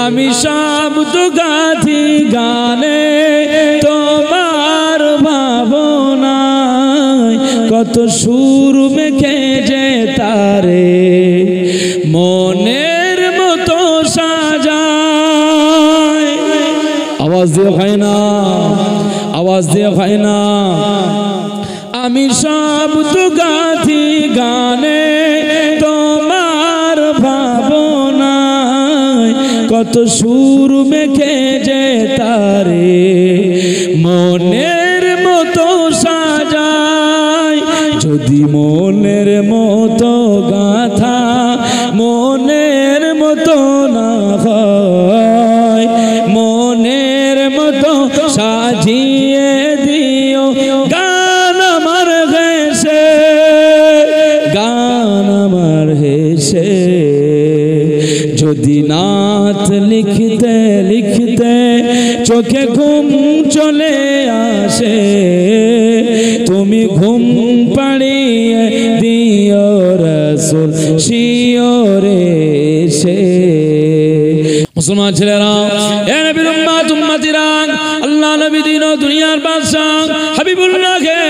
আমি শব্দ গাথি গানে তোমার ভাবনায়, কত সুর মেখে যে তারে মনের মতো সাজায়। আওয়াজ দিয়ে হয় না, আওয়াজ দিয়ে হয় না। আমি শব্দ গাথি গানে তোমার ভাবনায়, কত সুর মেখে যে তারে মনের মতো সাজায়। যদি মনের মতো গাথা মনের মতো না হয়, মনের মতো সাজিয়ে দিও গান আমার হেসে, গান আমার হেসে। যদি নাত লিখতে লিখতে চোখে ঘুম চলে আসে, তুমি ঘুম পাড়িয়ে দিও রাসূল শিওরে সে। মুসলমান ছেলেরা, এ নবীর উম্মত উম্মতিরা, আল্লাহ নবী দিন ও দুনিয়ার বাদশা হাবিবুল্লাহকে,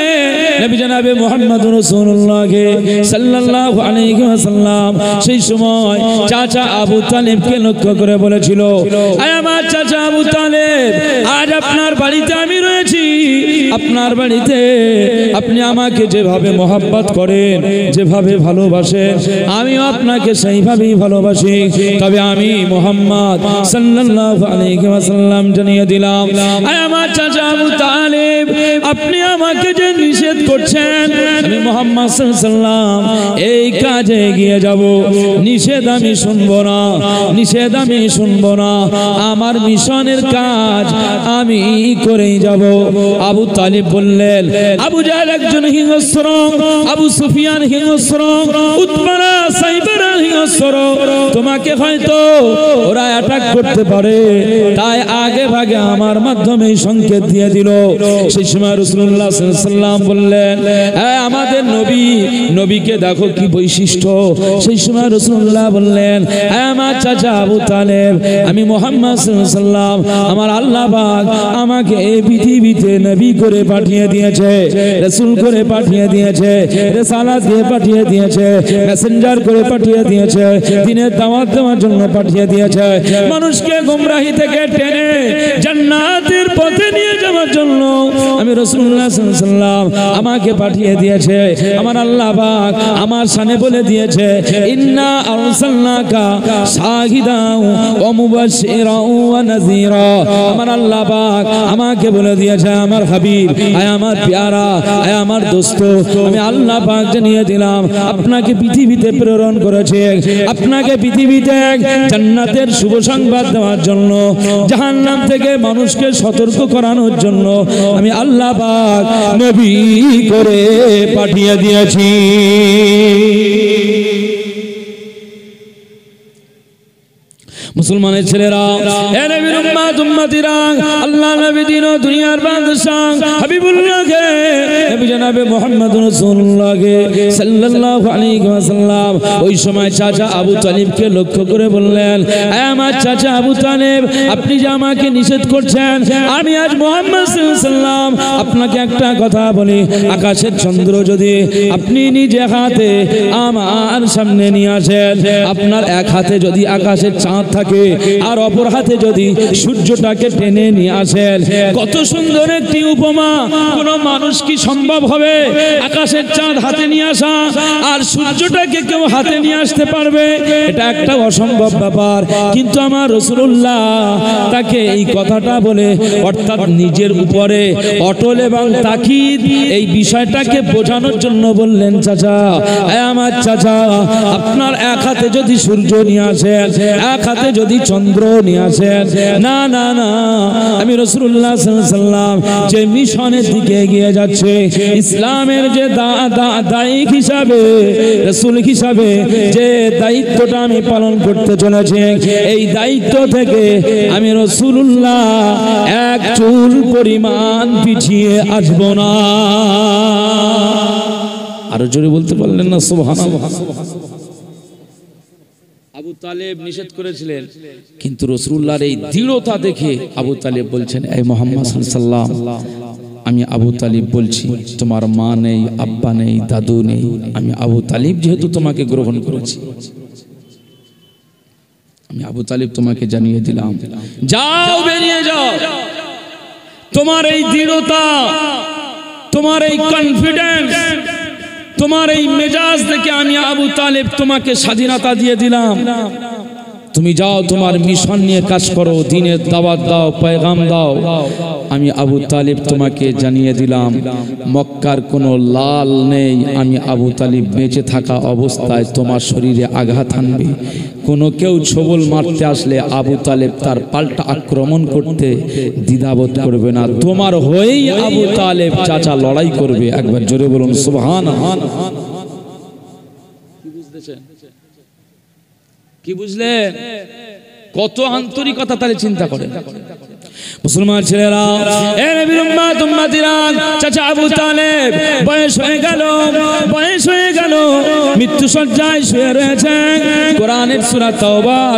নবী জনাবে মুহাম্মদুর রাসূলুল্লাহকে সাল্লাল্লাহু আলাইহি ওয়াসাল্লাম সেই সময় চাচা আবু তালেবকে লক্ষ্য করে বলেছিল, আয় আমার চাচা আবু তালেব, আজ আপনার বাড়িতে আমি রয়েছি। আপনার বাড়িতে আপনি আমাকে যেভাবে মহব্বত করেন, যেভাবে ভালোবাসেন, আমিও আপনাকে সেইভাবেই ভালোবাসি। তবে আমি মুহাম্মদ সাল্লাল্লাহু আলাইহি ওয়াসাল্লাম জানিয়ে দিলাম, আয় আমার চাচা আবু তালেব, আপনি আমাকে যে নিষেধ করছেন, আমি মুহাম্মদ সাল্লাল্লাহু আলাইহি ওয়াসাল্লাম এই কাজে এগিয়ে যাব। নিষেধ আমি শুনবো না, নিষেধ আমি শুনবো না। আমার মিশনের কাজ আমি করেই যাব। আবু তালিব বললেন, আবু জাহেল একজন হিংস্র, আবু সুফিয়ান হিংস্র, উতবা সাইবারা হিংস্র, তোমাকে হয়তো ওরা অ্যাটাক করতে পারে, তাই আগে ভাগে আমার মাধ্যমে সংকেত দিয়ে দিল। সেই সময় রাসূলুল্লাহ সাল্লাল্লাহু আলাইহি ওয়াসাল্লাম বললেন, হ্যাঁ আমাদের নবী, নবীকে দেখো কি বৈশিষ্ট্য। সেই সময় রাসূলুল্লাহ বললেন, হ্যাঁ আমার চাচা আবু তালেব, আমি মুহাম্মদ সাল্লাল্লাহু আলাইহি ওয়াসাল্লাম, আমার আল্লাহ পাক আমাকে এই পৃথিবীতে নবী করে পাঠিয়ে দিয়েছে, রাসূল করে পাঠিয়ে দিয়েছে, রিসালাত দিয়ে পাঠিয়ে দিয়েছে, মেসেঞ্জার করে পাঠিয়ে দিয়েছে, দ্বীনের দাওয়াত দেওয়ার জন্য পাঠিয়ে দিয়েছে, মানুষকে গোমরাহি থেকে টেনে জান্নাতের পথে নিয়ে যাওয়ার জন্য আমি রাসূলুল্লাহ সাল্লাল্লাহু আলাইহি ওয়াসাল্লাম আমাকে পাঠিয়ে দিয়েছে। আমার আল্লাহ পাক আমার শানে বলে দিয়েছে, ইন্না আরসালনাকা শাহিদাও ওয়া মুবাশশিরাও ওয়া নাযীরা। আমার আল্লাহ পাক আমাকে বলে দিয়েছে, আমার হাবিব, আয় আমার প্যারা, আয় আমার দোস্ত, আমি আল্লাহ পাক জানিয়ে দিলাম আপনাকে পৃথিবীতে প্রেরণ করেছে, আপনাকে পৃথিবীতে জান্নাতের শুভ সংবাদ দেওয়ার জন্য, জাহান্নাম থেকে মানুষকে সতর্ক করানোর জন্য আমি আল্লাহ পাক নবী করে পাঠিয়ে দিয়েছি। মুসলমানের ছেলেরা, হে নবীর উম্মত উম্মতিরা, আল্লাহ নবী দিন ও দুনিয়ার বাদশা হাবিবুল্লাহকে, নবী জনাবে মুহাম্মদুর রাসূলুল্লাহকে সাল্লাল্লাহু আলাইহি ওয়াসাল্লাম ওই সময় চাচা আবু তালিবকে লক্ষ্য করে বললেন, হে আমার চাচা আবু তালিব, আপনি যে আমাকে নিষেধ করছেন, আমি আজ মুহাম্মদ সাল্লাল্লাহু আলাইহি ওয়াসাল্লাম আপনাকে একটা কথা বলি, আকাশের চন্দ্র যদি আপনি নিজে হাতে আমার সামনে নিয়ে আসেন, আপনার এক হাতে যদি আকাশের চাঁদ থাকে আর অপর হাতে যদি সূর্যটাকে টেনে নিয়ে আসেন, কত সুন্দর একটি উপমা। কোন মানুষ কি সম্ভব হবে আকাশের চাঁদ হাতে নিয়ে আসা আর সূর্যটাকে কেউ হাতে নিয়ে আসতে পারবে? এটা একটা অসম্ভব ব্যাপার। কিন্তু আমার রাসূলুল্লাহ তাকে এই কথাটা বলে, অর্থাৎ নিজের উপরে অটল এবং তাকিদ এই বিষয়টাকে বোঝানোর জন্য বললেন, চাচা, আমার চাচা, আপনার এক হাতে যদি সূর্য নিয়ে আসেন, এক হাতে যদি চন্দ্র নিয়ে আসেন, না না না, আমি রাসূলুল্লাহ সাল্লাল্লাহু আলাইহি ওয়াসাল্লাম যে মিশনের দিকে এগিয়ে যাচ্ছে, ইসলামের যে দায়িক হিসাবে, রাসূল হিসাবে যে দায়িত্বটা আমি পালন করতে চলেছি, এই দায়িত্ব থেকে আমি রাসূলুল্লাহ এক চুল পরিমাণ পিছিয়ে আসব না। আরো জোরে বলতে পারলেন না সুবহানাল্লাহ? আবু তালেব নিষেধ করেছিলেন, কিন্তু রাসূলুল্লাহর এই দৃঢ়তা দেখে আবু তালেব বলছেন, এই মুহাম্মদ সাল্লাল্লাহু আলাইহি ওয়াসাল্লাম, আমি আবু তালিব বলছি, তোমার মা নেই, আব্বা নেই, দাদু নেই, আমি আবু তালিব যেহেতু তোমাকে গ্রহণ করেছি, আমি আবু তালিব তোমাকে জানিয়ে দিলাম, যাও বেরিয়ে যাও। তোমার এই দৃঢ়তা, তোমার এই কনফিডেন্স, তোমার এই মেজাজ দেখে আমি আবু তালেব তোমাকে স্বাধীনতা দিয়ে দিলাম। তুমি যাও, তোমার মিশন নিয়ে কাজ করো, দ্বীনের দাওয়াত দাও, পয়গাম দাও। আমি আবু তালিব তোমাকে জানিয়ে দিলাম, মক্কার কোনো লাল নেই, আমি আবু তালিব বেঁচে থাকা অবস্থায় তোমার শরীরে আঘাত আনবে। কোনো কেউ ছবল মারতে আসলে আবু তালেব তার পাল্টা আক্রমণ করতে দ্বিধাবোধ করবে না। তোমার হয়েই আবু তালেব চাচা লড়াই করবে। একবার জোরে বলুন সুবহানাল্লাহ। কি বুঝতেছেন? কি বুঝলেন? কত আন্তরিকতা, তাহলে চিন্তা করেন। মুসলমান ছেলেরা, এ নবীর উম্মত উম্মতিরা, চাচা আবু তালেব বয়স হয়ে গেল, বয়স হয়ে গেল, মৃত্যু সজ্জায় শুয়ে রয়েছে। কোরআনের সূরা তাওবার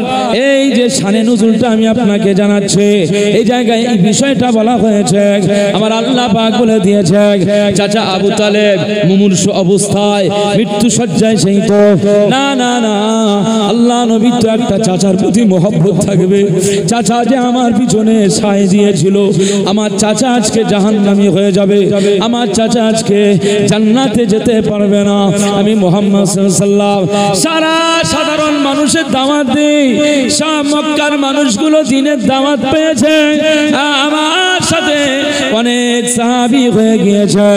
এই যে শানে নুজুলটা আমি আপনাকে জানাচ্ছি, এই জায়গায় এই বিষয়টা বলা হয়েছে। আমার আল্লাহ পাক বলে দিয়েছে, চাচা আবু তালেব মুমূর্ষু অবস্থায় মৃত্যু সজ্জায়, সেই তো না না না, আল্লাহ নবী তো একটা চাচার প্রতি মহব্বত থাকবে। চাচা যে আমার পিছনে সায় দিয়েছিল, আমার চাচা আজকে জাহান্নামী হয়ে যাবে, আমার চাচা আজকে জান্নাতে যেতে পারবে না। আমি মুহাম্মদ সাল্লাল্লাহু আলাইহি ওয়াসাল্লাম সারা সাধারণ মানুষের দাওয়াত দেই, সব মক্কার মানুষগুলো দ্বীনের দাওয়াত পেয়েছে, আমার সাথে অনেক সাহাবী হয়ে গিয়েছে,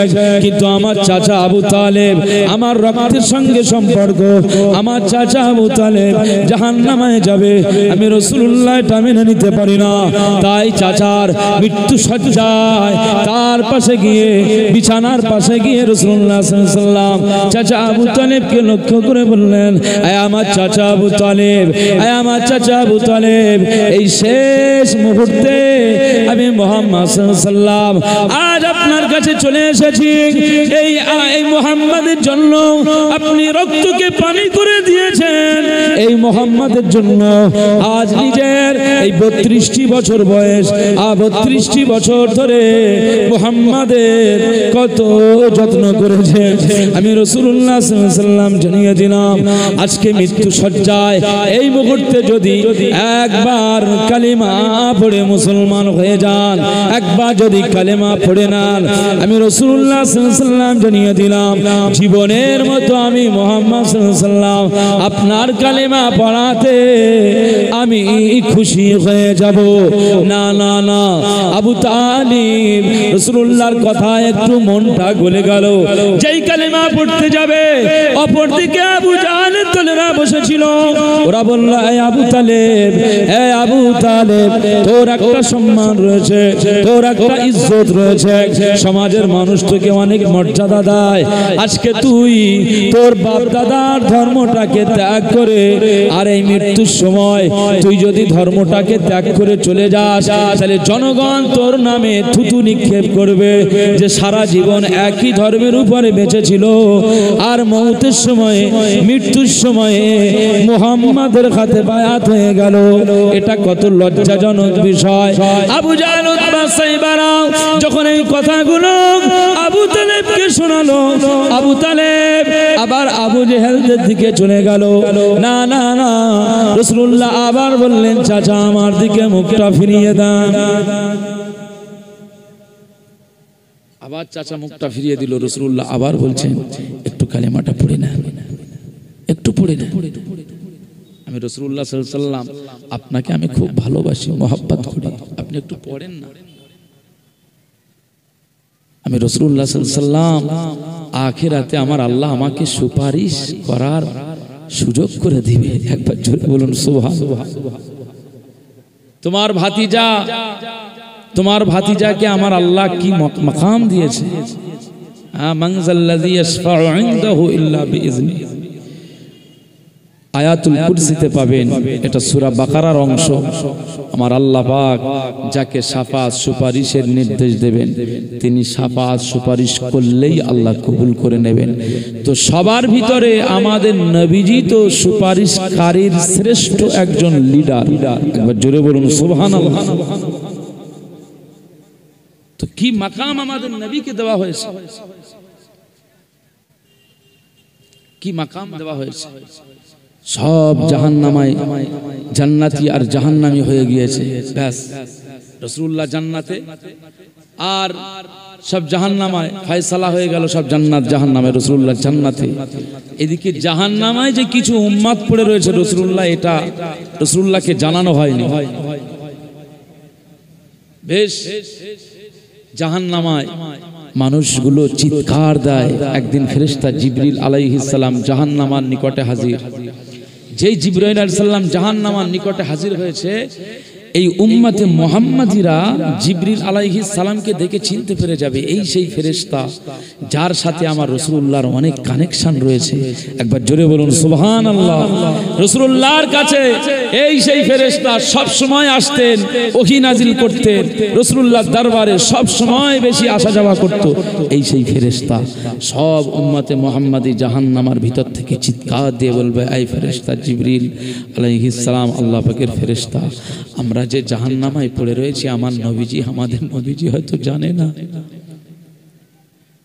কিন্তু আমার চাচা আবু তালেব আমার রক্তের সঙ্গে সম্পর্ক, আমার চাচা আবু তালেব জাহান্নামে যাবে, আমি রাসূলুল্লাহ এটা মেনে নিতে পারি না। তাই চাচার মৃত্যু সজ্জায় তার পাশে গিয়ে, বিছানার পাশে গিয়ে রাসূলুল্লাহ সাল্লাল্লাহু আলাইহি ওয়াসাল্লাম চাচা আবু তালেবকে লক্ষ্য করে বললেন, আয় আমার চাচা আবু তালেব, আয় আমার চাচা আবু তালেব, এই শেষ মুহূর্তে আমি মুহাম্মদ সাল্লাল্লাহু আলাইহি ওয়াসাল্লাম আজ আপনার কাছে চলে এসেছি। এই মুহাম্মাদের জন্য আপনি রক্তকে পানি করে দিয়েছেন, এই মুহাম্মাদের জন্য আজ নিজের এই 32টি বছর বয়স, 32টি বছর ধরে মুহাম্মাদের কত যত্ন করেছে। আমি রাসূলুল্লাহ সাল্লাল্লাহু আলাইহি ওয়াসাল্লাম জানিয়ে দিলাম, আজকে মৃত্যু সজ্জায় এই মুহূর্তে যদি একবার কালিমা পড়ে মুসলমান হয়ে যান, একবার যদি কালিমা পড়ে নেন, আমি রাসূলুল্লাহ সাল্লাল্লাহু আলাইহি ওয়াসাল্লাম জানিয়ে দিলাম, জীবনের মতো আমি মুহাম্মদ সাল্লাল্লাহু আলাইহি ওয়াসাল্লাম আপনার কালিমা পড়াতে আমি খুশি হয়ে যাব। না না না, আবু তালিব রাসূলুল্লাহর কথা একটু মনটা গলে গেল। যেই কালিমা পড়তে যাবে, অপরদিকে আবু জাহেলের দলেরা বসেছিল, ওরা বলল, এই আবু তালেব, এই আবু তালেব, তোর একটা সম্মান রয়েছে, তোর একটা ইজ্জত রয়েছে, সমাজের মানুষ তোকে অনেক মর্যাদা দেয়, আজকে তুই তোর বাপ দাদার ধর্মটাকে ত্যাগ করে, আর এই মৃত্যুর সময় তুই যদি ধর্মটাকে ত্যাগ করে চলে যাস, তাহলে জনগণ তোর নামে থুতু নিক্ষেপ করবে যে সারা জীবন একই ধর্মের উপরে বেঁচে ছিল, আর মৌতের সময়ে, মৃত্যুর সময়ে মুহাম্মাদের হাতে বায়াত হয়ে গেল। এটা কত লজ্জাজনক বিষয়। আবু জাহেল উতবা সাইবারা যখন এই কথাগুলো আবু তালেবকে শোনালো, আবু তালেব আবার আবু জেহেলদের দিকে চলে গেল। না না না, রাসূলুল্লাহ আবার বললেন, চাচা আমার দিকে মুখটা ফিরিয়ে দেন। আবার চাচা মুখটা ফিরিয়ে দিল। রাসূলুল্লাহ আবার বলছেন, একটু কালেমাটা পড়ে না, একটু পড়ে না। আমি রাসূলুল্লাহ সাল্লাল্লাহু আলাইহি ওয়াসাল্লাম আপনাকে আমি খুব ভালোবাসি, মহব্বত করি, আপনি একটু পড়েন না। আমি রাসূলুল্লাহ সাল্লাল্লাহু আলাইহি ওয়াসাল্লাম আখিরাতে আমার আল্লাহ আমাকে সুপারিশ করার সুযোগ করে দিবে। একবার জোরে বলুন সুবহানাল্লাহ। তোমার ভাতিজাকে আমার আল্লাহ কি মাকাম দিয়েছে। মান যাল্লাযী ইয়াশফাউ ইনদাহু ইল্লা বিইজনি। আয়াতুল কুরসিতে পাবেন, এটা সূরা বাকারার অংশ। আমার আল্লাহ পাক যাকে শাফাত সুপারিশের নির্দেশ দেবেন তিনি শাফাত সুপারিশ করলেই আল্লাহ কবুল করে নেবেন। তো সবার ভিতরে আমাদের নবীজি তো সুপারিশকারীর শ্রেষ্ঠ একজন লিডার, একবার জোরে বলুন সুবহানাল্লাহ। তো কি মাকাম আমাদের নবীকে দেওয়া হয়েছে, কি মাকাম দেওয়া হয়েছে। সব জাহান্নামায় জান্নাতি আর জাহান্নামী হয়ে গিয়েছে, ব্যাস রাসূলুল্লাহ জান্নাতে আর সব জাহান্নামায় ফয়সালা হয়ে গেল, সব জান্নাত জাহান্নামে, রাসূলুল্লাহ জান্নাতে। এদিকে জাহান্নামায় যে কিছু উম্মত পড়ে রয়েছে রাসূলুল্লাহ, এটা রাসূলুল্লাহকে জানানো হয়নি। বেশ জাহান্নামায় মানুষগুলো চিৎকার দেয়। একদিন ফেরেশতা জিবরিল আলাইহিস সালাম জাহান্নামার নিকটে হাজির। যেই জিবরাইল আলাইহিস সালাম জাহান্নামার নিকটে হাজির হয়েছে, এই উম্মতে মুহাম্মাদিরা জিবরিল আলাইহিস সালামকে দেখে চিনতে পেরে যাবে এই সেই ফেরেশতা যার সাথে আমার রাসূলুল্লাহর অনেক কানেকশন রয়েছে। একবার জোরে বলুন সুবহানাল্লাহ। রাসূলুল্লাহর কাছে এই সেই ফেরেশতা সব সময় আসতেন, ওহী নাজিল করতেন, রাসূলুল্লাহর দরবারে সব সময় বেশি আসা যাওয়া করত। এই সেই ফেরেশতা সব উম্মতে মুহাম্মাদি জাহান্নামের ভিতর থেকে চিৎকার দিয়ে বলবে, এই ফেরেশতা জিবরিল আলাইহিস সালাম আল্লাহ পাকের ফেরেশতা, আমরা যে জাহান্নামায় পড়ে রয়েছি আমার নবীজি, আমাদের নবীজি হয়তো জানে না।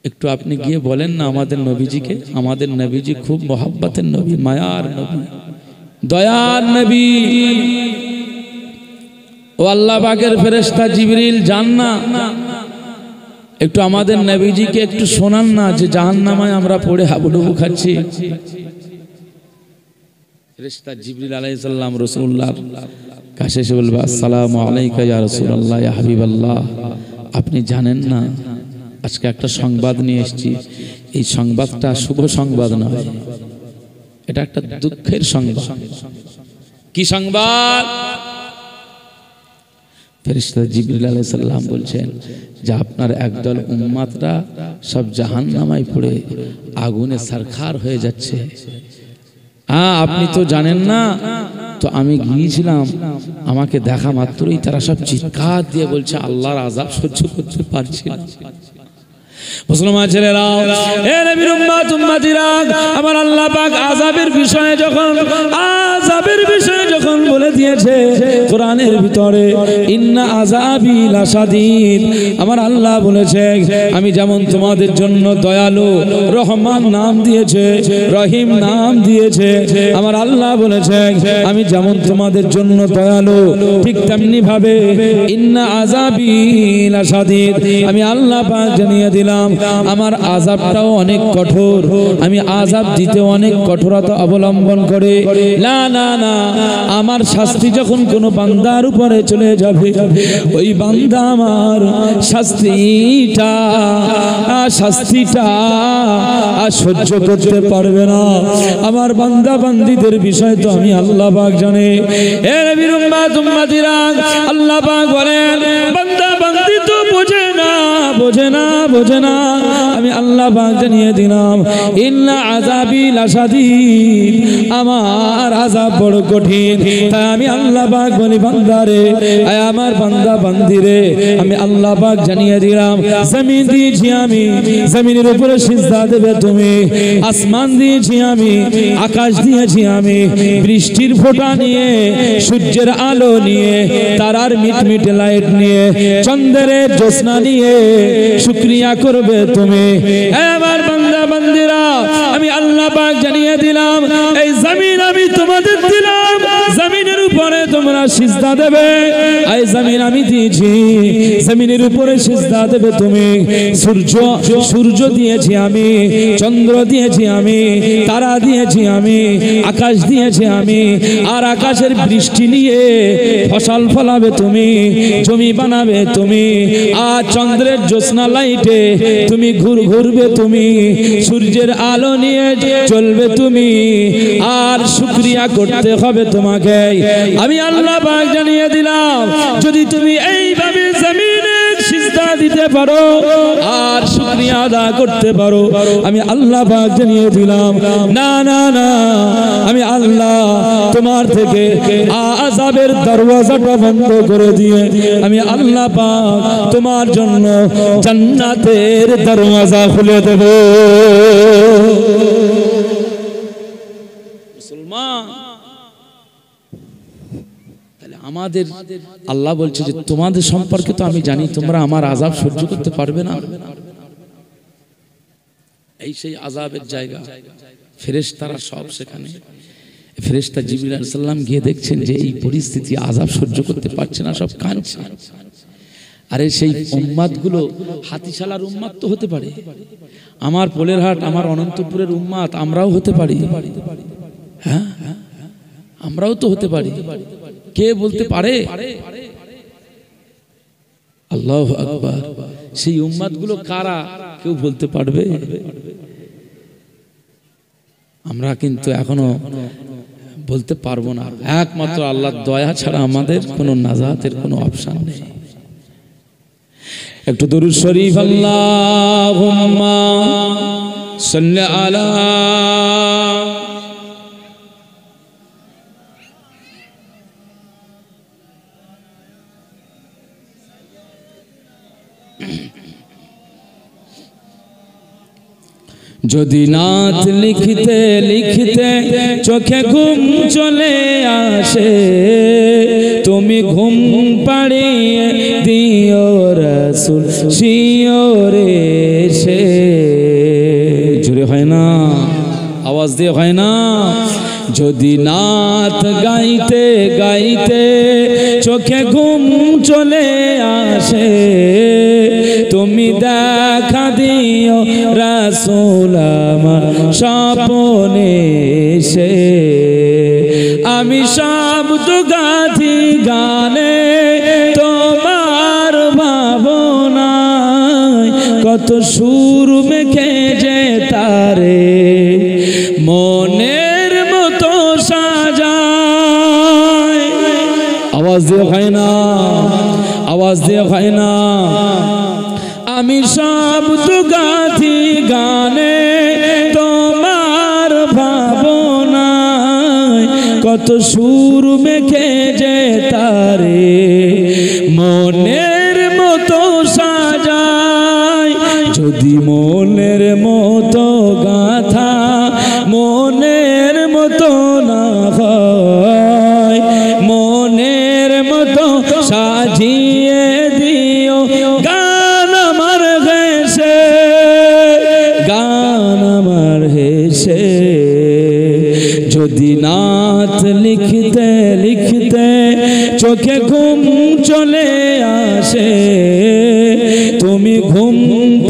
একটু আপনি গিয়ে বলেন না আমাদের নবীজিকে, আমাদের নবীজি খুব মহব্বতের নবী, মায়ার নবী, দয়ার নবী। ও আল্লাহ পাকের ফেরেশতা জিবরিল জান না, একটু আমাদের নবীজিকে একটু শোনান না যে জাহান্নামায় আমরা পড়ে হাবুডুবু খাচ্ছি। ফেরেশতা জিবরিল আলাইহিস সালাম রাসূলুল্লাহর কাছে এসে বলবে, আসসালামু আলাইকা ইয়া রাসূলুল্লাহ ইয়া হাবিবাল্লাহ, আপনি জানেন না আজকে একটা সংবাদ নিয়ে এসেছি। এই সংবাদটা শুভ সংবাদ নয়, এটা একটা দুঃখের সংবাদ। কি সংবাদ? ফেরেশতা জিবরিল আলাইহিস সালাম বলছেন যে আপনার একদল উম্মতরা সব জাহান্নামায় পড়ে আগুনে সারখার হয়ে যাচ্ছে। আপনি তো জানেন না। তো আমি গিয়েছিলাম, আমাকে দেখা মাত্রই তারা সব চিৎকার দিয়ে বলছে আল্লাহর আযাব সহ্য করতে পারছি না। মুসলমান ছেলেরা, এ নবীর উম্মত উম্মতিরা, আমার আল্লাহ পাক আযাবের বিষয়ে যখন বলে দিয়েছে কোরআনের ভিতরে, ইন্না আযাবি লাশাদীদ, আমার আল্লাহ বলেছে আমি যেমন তোমাদের জন্য দয়ালু, রহমান নাম দিয়েছে, রহিম নাম দিয়েছে, আমার আল্লাহ বলেছে আমি যেমন তোমাদের জন্য দয়ালু ঠিক তেমনি ভাবে ইন্না আযাবি লাশাদীদ, আমি আল্লাহ পাক জানিয়ে দিলাম আমার আযাবটাও অনেক কঠোর, আমি আযাব দিতে অনেক কঠোরতা অবলম্বন করে। না না না, আমার শাস্তি যখন কোনো বান্দার উপরে চলে যাবে, ওই বান্দা আমার শাস্তিটা সহ্য করতে পারবে না। আমার বান্দা বান্দীদের বিষয় তো আমি আল্লাহ পাক জানে। এ নবীর উম্মত উম্মতিরা, আল্লাহ পাক বলেন বান্দা বান্দি তো বোঝে না, আমি আল্লাহ পাক জানিয়ে দিলাম ইন্না আযাবি লাশাদীদ, আমার আযাব বড় কঠিন। তাই আমি আল্লাহ পাক বলি বান্দারে, আমার বান্দা বান্দিরে আমি আল্লাহ পাক জানিয়ে দিলাম জমিন দিয়েছি আমি, জমিনের উপরে সিজদা দেবে তুমি, আসমান দিয়েছি আমি, আকাশ দিয়েছি আমি, বৃষ্টির ফোঁটা নিয়ে, সূর্যের আলো নিয়ে, তারার মিটমিট লাইট নিয়ে, চন্দ্রের জ্যোৎস্না নিয়ে শুকরিয়া করবে তুমি। আমার বান্দা বান্দিরা, আমি আল্লাহ পাক জানিয়ে দিলাম এই জমিন আমি তোমাদের দিলাম, জমিনের উপরে তোমরা সিজদা দেবে। এই জমিন আমি দিয়েছি, জমিনের উপরে সিজদা দেবে তুমি। সূর্য দিয়েছি আমি, চন্দ্র দিয়েছি আমি, তারা দিয়েছি আমি, আকাশ দিয়েছি আমি, আর আকাশের বৃষ্টি নিয়ে ফসল ফলাবে তুমি, জমি বানাবে তুমি, আর চন্দ্রের জ্যোৎস্না লাইটে তুমি ঘুরবে তুমি, সূর্যের আলো নিয়ে চলবে তুমি, আর শুকরিয়া করতে হবে তোমাকে। আমি আল্লাহ পাক জানিয়ে দিলাম যদি তুমি এইভাবে জমিনে সিজদা দিতে দিতে পারো আর শুকরিয়া আদা করতে পারো, আমি আল্লাহ পাক জানিয়ে দিলাম না না না, আমি আল্লাহ তোমার থেকে আযাবের দরওয়াজাটা বন্ধ করে দিয়ে আমি আল্লাহ পাক তোমার জন্য জান্নাতের দরওয়াজা খুলে দেব। মুসলমান, তাহলে আমাদের আল্লাহ বলছে যে তোমাদের সম্পর্কে তো আমি জানি তোমরা আমার আযাব সহ্য করতে পারবে না। এই সেই আযাবের জায়গা, ফেরেশতারা সব সেখানে। ফেরেশতা জিবরিল আলাইহিস সালাম গিয়ে দেখছেন যে এই পরিস্থিতি, আযাব সহ্য করতে পারছে না, সব কাঁদছে। আরে সেই উম্মাতগুলো হাতিশালার উম্মাত তো হতে পারে, আমার পোলেরহাট, আমার অনন্তপুরের উম্মাত আমরাও হতে পারি। হ্যাঁ, আমরাও তো হতে পারি। কে বলতে পারে? আল্লাহু আকবার। সেই উম্মাতগুলো কারা কেউ বলতে পারবে? আমরা কিন্তু এখনো বলতে পারবো না। একমাত্র আল্লাহর দয়া ছাড়া আমাদের কোনো নাজাতের কোনো অপশন নেই। একটু দরুদ শরীফ আল্লাহুম্মা সাল্লি আলা যদি নাত লিখতে লিখতে চোখে ঘুম চলে আসে, তুমি ঘুম পাড়িয়ে দিও রাসূল শিওরে সে। জোরে হয় না, আওয়াজ দিয়ে হয় না। যদি নাত গাইতে গাইতে চোখে ঘুম চলে আসে, তুমি দেখা দিও রাসূল আমার স্বপ্নে সে। আমি শব্দ গাথি গানে তোমার ভাবনায়, কত সুর মেখে যে তারে মনের মতো সাজায়। আওয়াজ দিয়ে হয় না, আওয়াজ দিয়ে হয় না। আমি শব্দ গাথি গানে তোমার ভাবনায়, কত সুর মেখে যে তারে মনের মতো সাজায়। যদি মনের মতো গাথা মনের মতো না হয়, মনের মতো সাজিয়ে দিও গান আমার হেসে, গান আমার হেসে। যদি নাত লিখতে লিখতে চোখে ঘুম চলে আসে, তুমি ঘুম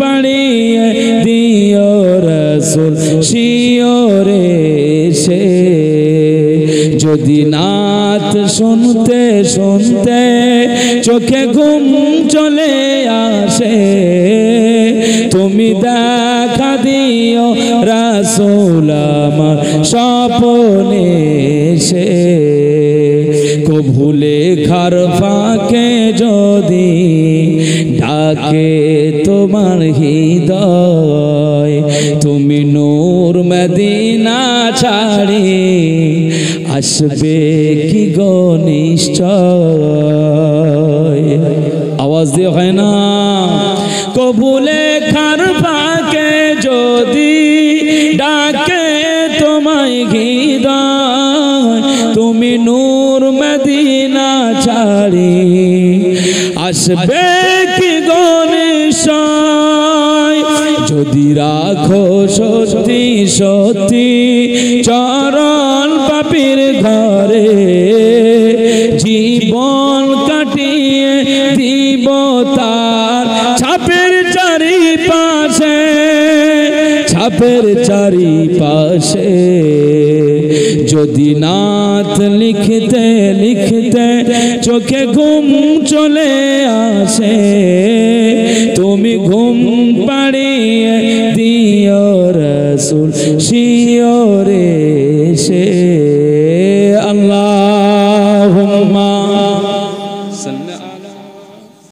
পাড়িয়ে দিও রাসূল শিওরে সে। যদি নাত শুনতে শুনতে চোখে ঘুম চলে আসে, তুমি দেখা দিও রাসূল আমার স্বপ্নে সে। কভু লেখার ফাঁকে যদি ডাকে তোমার হৃদয়, তুমি নূর মদিনা ছাড়ি আসবে কি গো নিশ্চয়। আওয়াজ দিয়ে হয় না। কভু লেখার ফাঁকে যদি ডাকে তোমায় হৃদয়, তুমি নূর মদিনা ছাড়ি আসবে কি গো নিশ্চয়। যদি রাখো সত্যি সত্যি চরণ পাপীর ঘরে, জীবন কাটিয়ে দিব তার ছাপের চারিপাশে, ছাপের চারিপাশে। যদি নাত লিখতে লিখতে চোখে ঘুম চলে আসে, তুমি ঘুম পাড়িয়ে দিও রাসূল শিওরে সে।